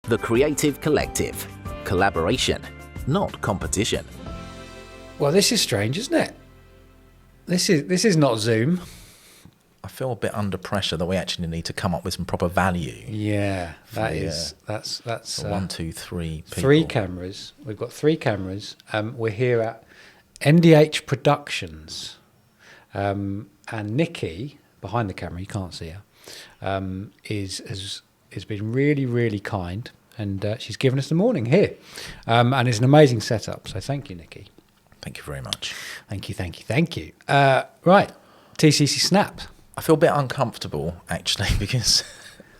The Creative Collective. Collaboration, not competition. Well, this is strange, isn't it? This is not Zoom. I feel a bit under pressure that we actually need to come up with some proper value. Yeah, that's 1, 2, 3 people. 3 cameras. We've got 3 cameras. We're here at NDH Productions, and Nikki behind the camera, you can't see her, has been really, really kind, and she's given us the morning here, and it's an amazing setup. So thank you, Nikki. Thank you very much. Thank you. Right, TCC Snap. I feel a bit uncomfortable, actually, because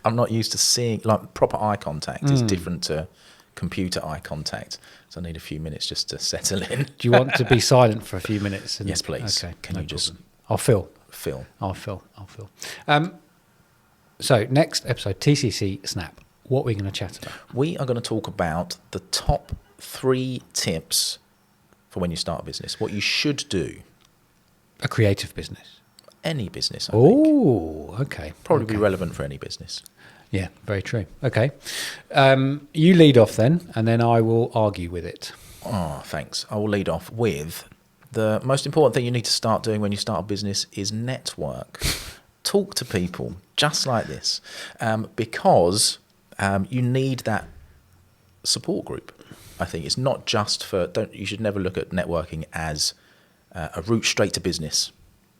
I'm not used to seeing, like, proper eye contact is different to computer eye contact. So I need a few minutes just to settle in. Do you want to be silent for a few minutes? Yes, please. Okay. Can you just... I'll fill. I'll fill. So next episode, TCC Snap. What are we going to chat about? We are going to talk about the top 3 tips for when you start a business. What you should do. A creative business. Any business, I think. Oh, okay. Probably be relevant for any business. Yeah, very true. Okay. You lead off then, and then I will argue with it. Oh, thanks. I will lead off with the most important thing you need to start doing when you start a business is network. Talk to people just like this, because you need that support group. I think it's not just for... You should never look at networking as a route straight to business,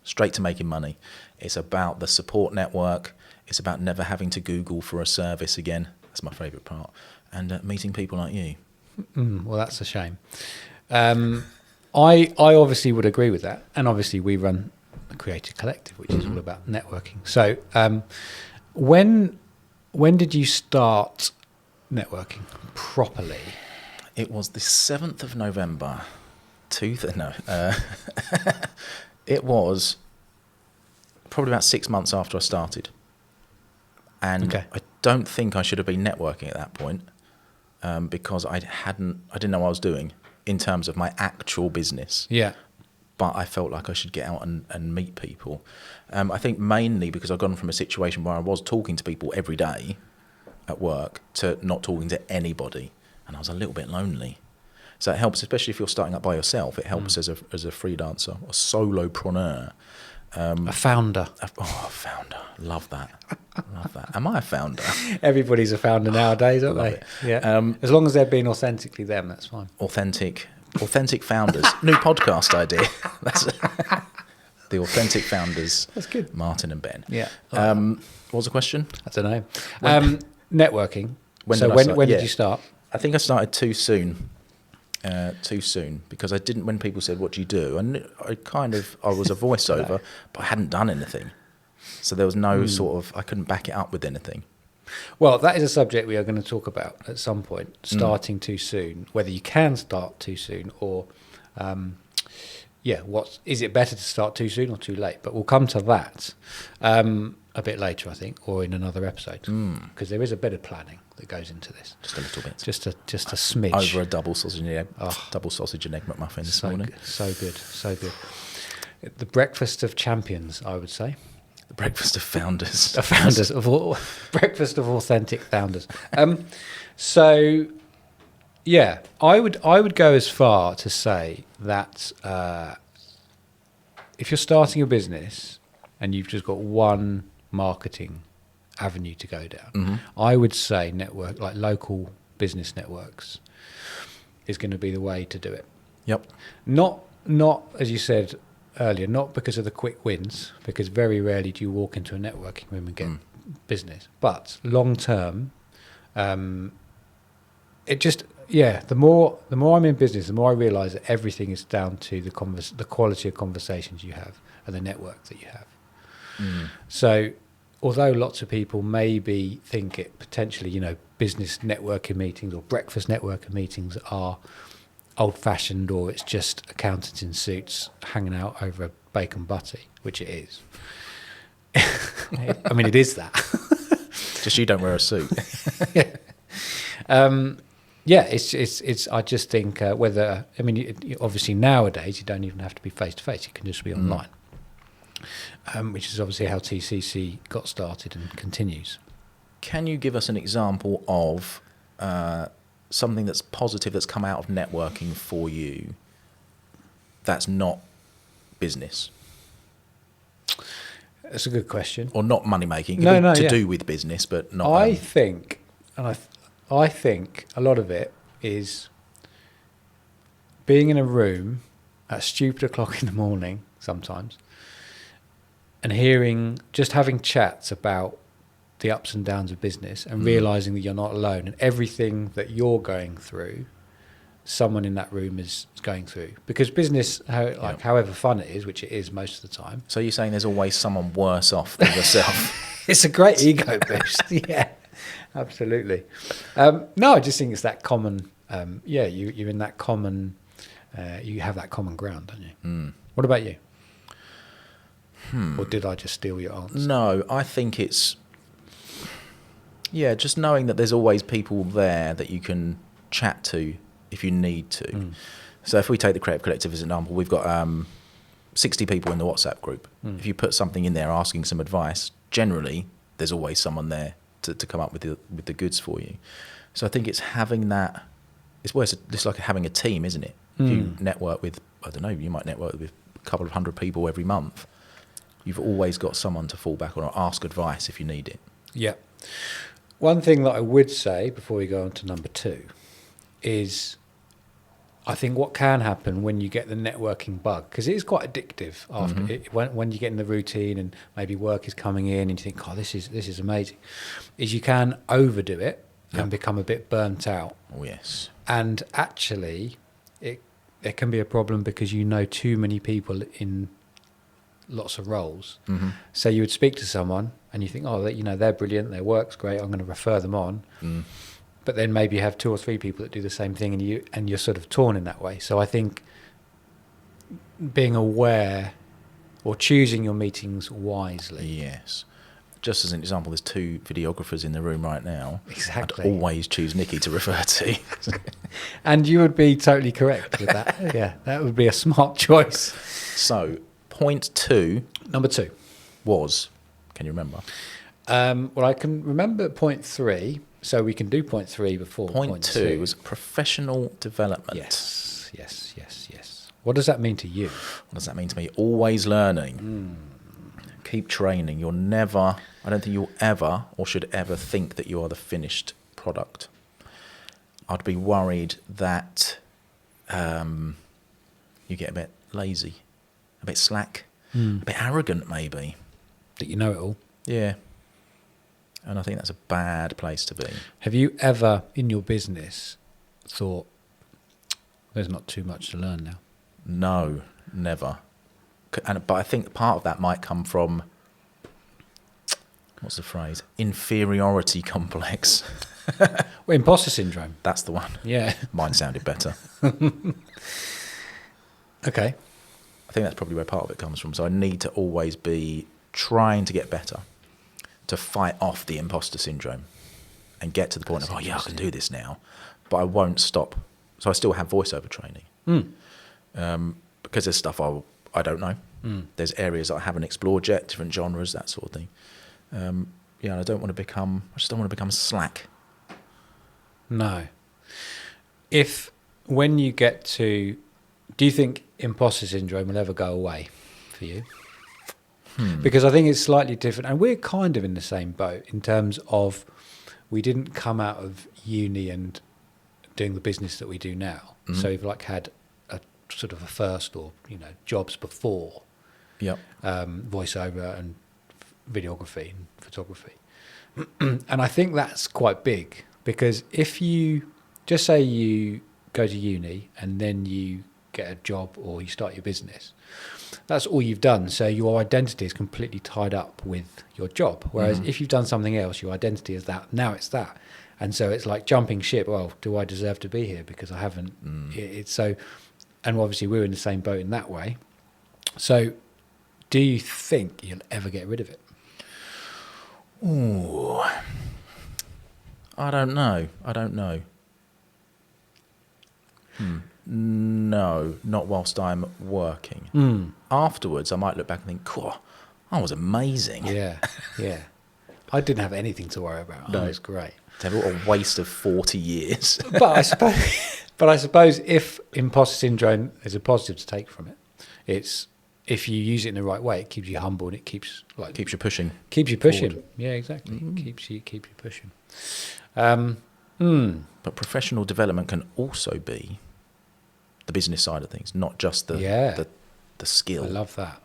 straight to making money. It's about the support network. It's about never having to Google for a service again. That's my favourite part. And meeting people like you. Well, that's a shame. I obviously would agree with that. And obviously we run a creative collective, which is all about networking. So when did you start networking properly? It was the 7th of November. It was probably about 6 months after I started. And I don't think I should have been networking at that point, because I didn't know what I was doing in terms of my actual business. Yeah. But I felt like I should get out and meet people. I think mainly because I've gone from a situation where I was talking to people every day at work to not talking to anybody, and I was a little bit lonely. So it helps, especially if you're starting up by yourself. It helps as a freelancer, a solopreneur. A founder. A founder. Love that. Am I a founder? Everybody's a founder nowadays, aren't they? It. Yeah. As long as they're being authentically them, that's fine. Authentic founders. New podcast idea. That's the authentic founders. That's good. Martin and Ben. Yeah. What was the question? I don't know. Networking. When did you start? I think I started too soon. Because I didn't. When people said, "What do you do?" I was a voiceover, but I hadn't done anything, so there was no sort of. I couldn't back it up with anything. Well, that is a subject we are going to talk about at some point. Starting too soon, whether you can start too soon, or is it better to start too soon or too late? But we'll come to that a bit later, I think, or in another episode, because there is a bit of planning that goes into this. Just a little bit. Just a smidge. Over a double sausage and egg McMuffin this morning. So good. The breakfast of champions, I would say. The breakfast of founders. Breakfast of authentic founders. So, yeah, I would go as far to say that if you're starting a business and you've just got one marketing avenue to go down, I would say network, like local business networks, is going to be the way to do it. Yep. Not as you said earlier, not because of the quick wins, because very rarely do you walk into a networking room and get business. But long term, it just the more I'm in business, the more I realise that everything is down to the quality of conversations you have and the network that you have. So, although lots of people maybe think it potentially, business networking meetings or breakfast networking meetings are old-fashioned, or it's just accountants in suits hanging out over a bacon butty, which it is. I mean, it is that. Just you don't wear a suit. It's. I just think obviously nowadays you don't even have to be face to face; you can just be online, which is obviously how TCC got started and continues. Can you give us an example of something that's positive that's come out of networking for you that's not business? That's a good question. Or not money making? To do with business, but not. I think a lot of it is being in a room at stupid o'clock in the morning sometimes, and having chats about the ups and downs of business, and realizing that you're not alone, and everything that you're going through, someone in that room is going through. Because business, however fun it is, which it is most of the time. So you're saying there's always someone worse off than yourself? It's a great ego boost. Yeah, absolutely. No, I just think it's that common. You're in that common. You have that common ground, don't you? What about you? Or did I just steal your answer? No, I think it's just knowing that there's always people there that you can chat to if you need to. So if we take the Creative Collective as an example, we've got 60 people in the WhatsApp group. If you put something in there asking some advice, generally there's always someone there to come up with the goods for you. So I think it's having that. It's like having a team, isn't it? If you network with, I don't know, you might network with a couple of hundred people every month. You've always got someone to fall back on or ask advice if you need it. Yeah. One thing that I would say before we go on to number 2 is I think what can happen when you get the networking bug, because it is quite addictive after when you get in the routine and maybe work is coming in and you think, oh, this is amazing, is you can overdo it and become a bit burnt out. Oh, yes. And actually, it can be a problem because you know too many people in lots of roles. So you would speak to someone and you think, oh, they're brilliant, their work's great, I'm going to refer them on. But then maybe you have 2 or 3 people that do the same thing, and you're sort of torn in that way. So I think being aware or choosing your meetings wisely. Yes. Just as an example, there's 2 videographers in the room right now. Exactly. I'd always choose Nikki to refer to. And you would be totally correct with that. Yeah, that would be a smart choice. So, point 2. Number 2. Was, can you remember? Well, I can remember point 3, so we can do point 3 before point 2 was professional development. Yes. What does that mean to you? What does that mean to me? Always learning. Keep training. I don't think you'll ever or should ever think that you are the finished product. I'd be worried that you get a bit lazy, a bit slack, a bit arrogant maybe. That you know it all. Yeah. And I think that's a bad place to be. Have you ever, in your business, thought, there's not too much to learn now? No, never. But I think part of that might come from, what's the phrase? Inferiority complex. Well, imposter syndrome. That's the one. Yeah. Mine sounded better. Okay. I think that's probably where part of it comes from. So I need to always be trying to get better, to fight off the imposter syndrome and get to the point of, I can do this now. But I won't stop. So I still have voiceover training. Because there's stuff I don't know. There's areas that I haven't explored yet, different genres, that sort of thing. And I just don't want to become slack. No. When you get to, do you think imposter syndrome will ever go away for you? Because I think it's slightly different, and we're kind of in the same boat in terms of we didn't come out of uni and doing the business that we do now. So we've had a sort of a first or jobs before voiceover and videography and photography. And I think that's quite big, because if you just say you go to uni and then you get a job or you start your business, that's all you've done. So your identity is completely tied up with your job. Whereas if you've done something else, your identity is that. Now it's that. And so it's like jumping ship. Well, do I deserve to be here because I haven't? It's so, and obviously we're in the same boat in that way. So do you think you'll ever get rid of it? Ooh, I don't know. No, not whilst I'm working. Afterwards, I might look back and think, cool, I was amazing. Yeah. I didn't have anything to worry about. No, it's great. To have a waste of 40 years. But I suppose if imposter syndrome is a positive to take from it, it's if you use it in the right way, it keeps you humble and it keeps Keeps you pushing. Keeps you pushing. Forward. Yeah, exactly. Keeps you pushing. But professional development can also be the business side of things, not just the skill. I love that.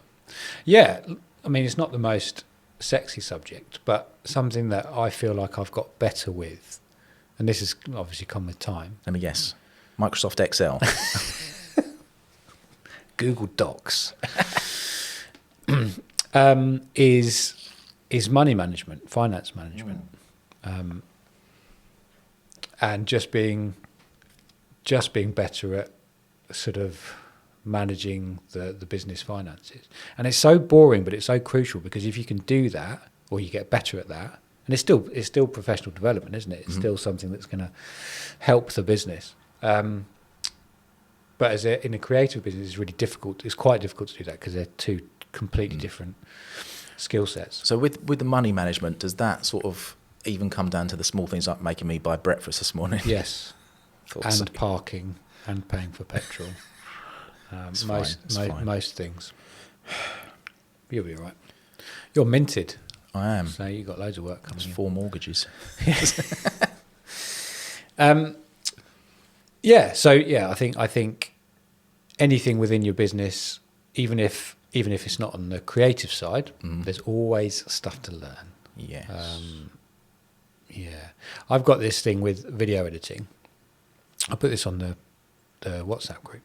Yeah, I mean, it's not the most sexy subject, but something that I feel like I've got better with, and this has obviously come with time. Let me guess. Microsoft Excel. Google Docs is money management, finance management, and just being better at sort of managing the business finances. And it's so boring, but it's so crucial, because if you can do that, or you get better at that, and it's still professional development, isn't it? It's still something that's going to help the business. But in a creative business, it's really difficult. It's quite difficult to do that because they're two completely different skill sets. So with the money management, does that sort of even come down to the small things like making me buy breakfast this morning? Yes, Thought so. parking and paying for petrol. Most things. You'll be all right. You're minted. I am. So you've got loads of work coming There's in. 4 mortgages. I think anything within your business, even if it's not on the creative side, there's always stuff to learn. Yes. I've got this thing with video editing. I put this on the WhatsApp group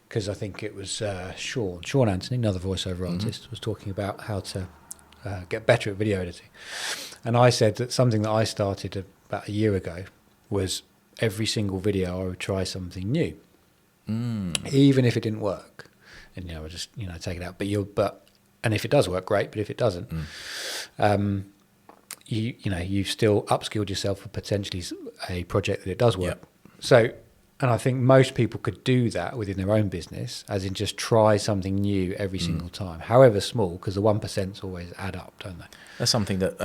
because I think it was Sean Anthony, another voiceover artist, was talking about how to get better at video editing. And I said that something that I started about a year ago was every single video I would try something new, even if it didn't work. And I would just take it out. And if it does work, great. But if it doesn't, you've still upskilled yourself for potentially a project that it does work. Yep. So, and I think most people could do that within their own business, as in just try something new every single time, however small, because the 1% always add up, don't they? That's something that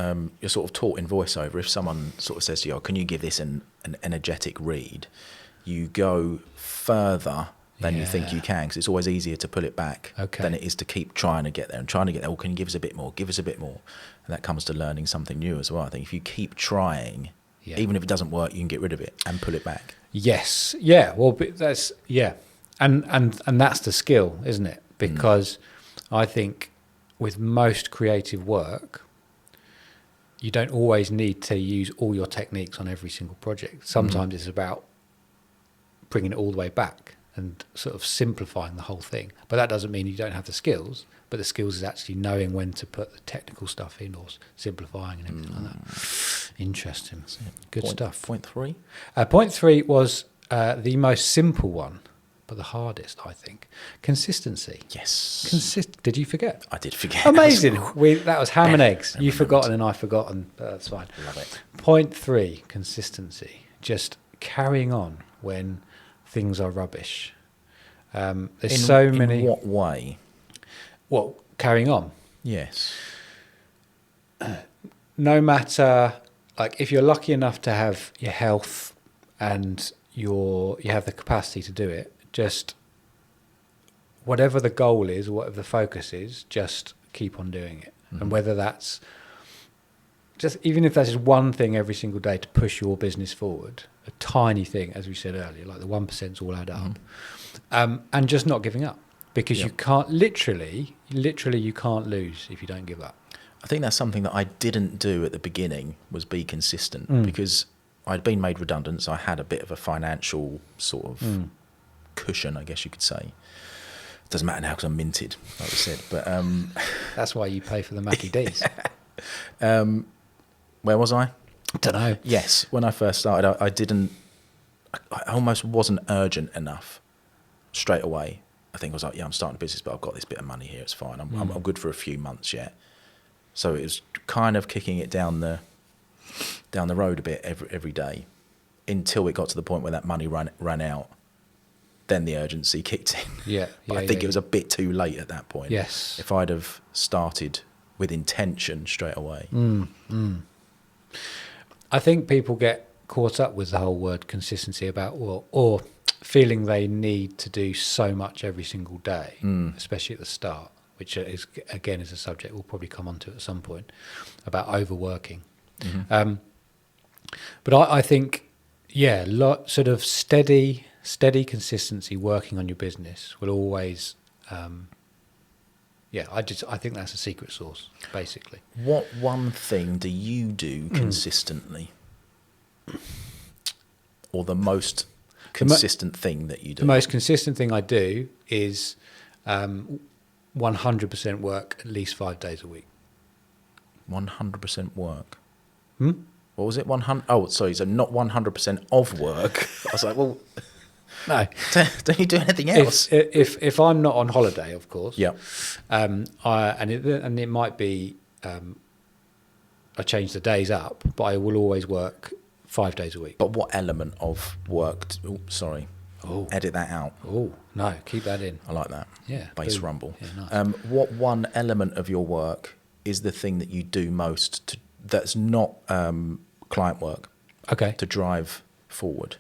you're sort of taught in voiceover. If someone sort of says to you, can you give this an energetic read? You go further than you think you can, because it's always easier to pull it back than it is to keep trying to get there and trying to get there. Can you give us a bit more? Give us a bit more. And that comes to learning something new as well. I think if you keep trying, even if it doesn't work, you can get rid of it and pull it back. Yes. Yeah. Well, that's, And that's the skill, isn't it? Because I think with most creative work, you don't always need to use all your techniques on every single project. Sometimes it's about bringing it all the way back and sort of simplifying the whole thing. But that doesn't mean you don't have the skills, but the skills is actually knowing when to put the technical stuff in, or simplifying and everything like that. Interesting. Good stuff. Point 3? Point 3 was the most simple one, but the hardest, I think. Consistency. Yes. Did you forget? I did forget. Amazing. That was ham and eggs. You've forgotten and I've forgotten, but that's fine. Love it. Point 3, consistency. Just carrying on when things are rubbish. There's so many. In what way? Well, carrying on. Yes. No matter, like, if you're lucky enough to have your health and you have the capacity to do it, just whatever the goal is, whatever the focus is, just keep on doing it. And whether that's just, even if that's just one thing every single day to push your business forward, a tiny thing, as we said earlier, like the 1% all add up, and just not giving up, because you can't, literally you can't lose if you don't give up. I think that's something that I didn't do at the beginning, was be consistent, because I'd been made redundant, so I had a bit of a financial sort of cushion, I guess you could say. It doesn't matter now because I'm minted, like we said, but that's why you pay for the Mackie D's. Where was I? I don't know. Yes, when I first started, I almost wasn't urgent enough straight away. I think I was like, I'm starting a business, but I've got this bit of money here, it's fine. I'm good for a few months yet. So it was kind of kicking it down the road a bit every day, until it got to the point where that money ran out. Then the urgency kicked in. But I think it was a bit too late at that point. Yes. If I'd have started with intention straight away. I think people get caught up with the whole word consistency about, or feeling they need to do so much every single day, especially at the start, which is again is a subject we'll probably come onto at some point about overworking. But I think, sort of steady consistency working on your business will always. I think that's a secret sauce, basically. What one thing do you do consistently? Or the most consistent thing that you do? The most consistent thing I do is 100% work at least 5 days a week. 100% work? What was it? 100? Oh, sorry. So not 100% of work. I was like, well, no. Don't you do anything else? If I'm not on holiday, of course. Yeah. And it might be I change the days up, but I will always work 5 days a week. But what element of work? Edit that out. Oh no, keep that in. I like that. Yeah. Bass boom. rumble. Yeah, nice. What one element of your work is the thing that you do most that's not client work? Okay. To drive forward.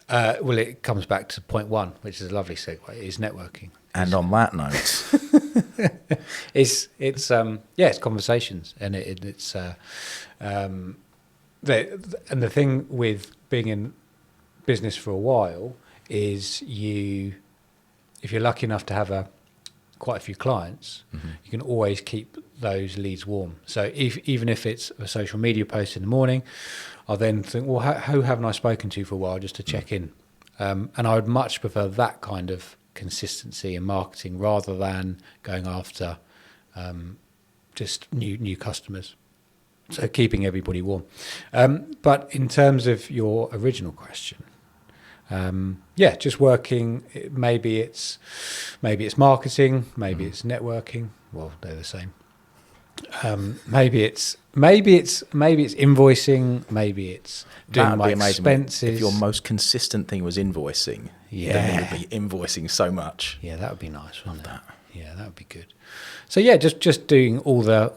Well, it comes back to point one, which is a lovely segue, is networking. And on that note, it's conversations, and it's and the thing with being in business for a while is if you're lucky enough to have quite a few clients, you can always keep those leads warm. So even if it's a social media post in the morning, I'll then think, well, who haven't I spoken to for a while, just to check in. And I would much prefer that kind of consistency in marketing rather than going after just new customers. So keeping everybody warm. But in terms of your original question, just working. Maybe it's marketing. Maybe it's networking. Well, they're the same. Maybe it's invoicing. Maybe it's doing my expenses. If your most consistent thing was invoicing, then you would be invoicing so much. Yeah, that would be nice, wouldn't it? Yeah, that would be good. So just doing all the.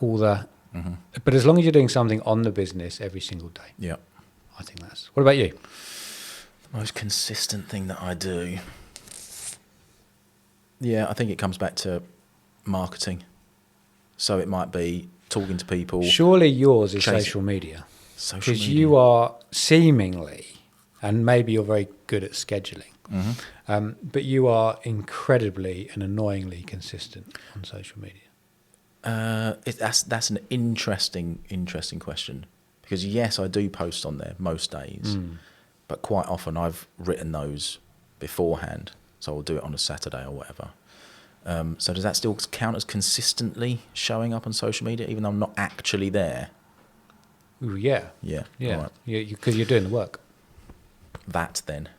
But as long as you're doing something on the business every single day. Yeah, I think that's. What about you? The most consistent thing that I do. Yeah, I think it comes back to marketing. So it might be talking to people. Surely yours is social media. Because you are seemingly, and maybe you're very good at scheduling, but you are incredibly and annoyingly consistent on social media. That's an interesting question, because yes, I do post on there most days, but quite often I've written those beforehand, so I'll do it on a Saturday or whatever. So does that still count as consistently showing up on social media, even though I'm not actually there? Ooh, yeah. Yeah. Yeah. Right. Because you're doing the work. That then.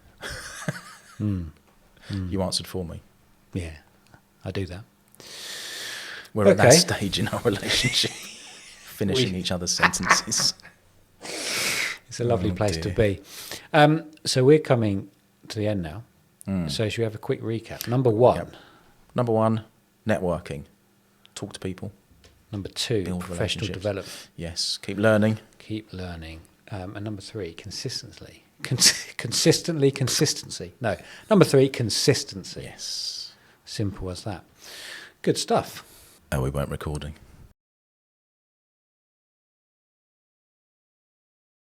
You answered for me. Yeah, I do that. We're at that stage in our relationship, finishing each other's sentences. It's a lovely place to be. So we're coming to the end now. So should we have a quick recap? Number one. Yep. Number one, networking. Talk to people. Number two, build professional development. Yes, keep learning. Keep learning. And number three, consistency. Consistency. No. Number three, consistency. Yes. Simple as that. Good stuff. Oh, we weren't recording.